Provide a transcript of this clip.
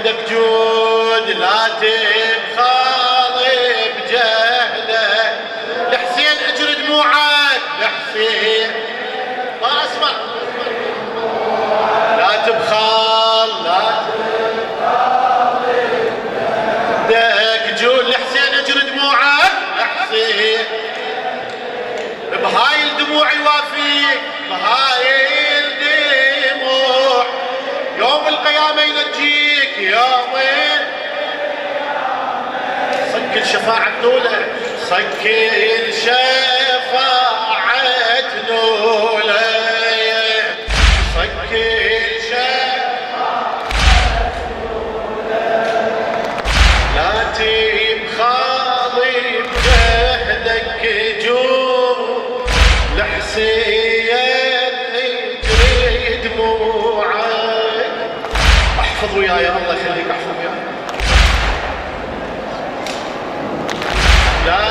عندك جود لا تبخالي بجهدك. لحسين اجر دموعك لحسين ما اسمع. لا تبخال لا بدك جود لحسين اجر دموعك لحسين. بهاي الدموع يوافيك بهاي الدموع يوم القيامة ينجيك يوم صك الشفاعة نولة صك الشفاعة نولة صك الشفاعة لا تبخالي بجهدك جود لحسين اجري دموعك. احفظ وياي الله يخليك احفظ وياي. لا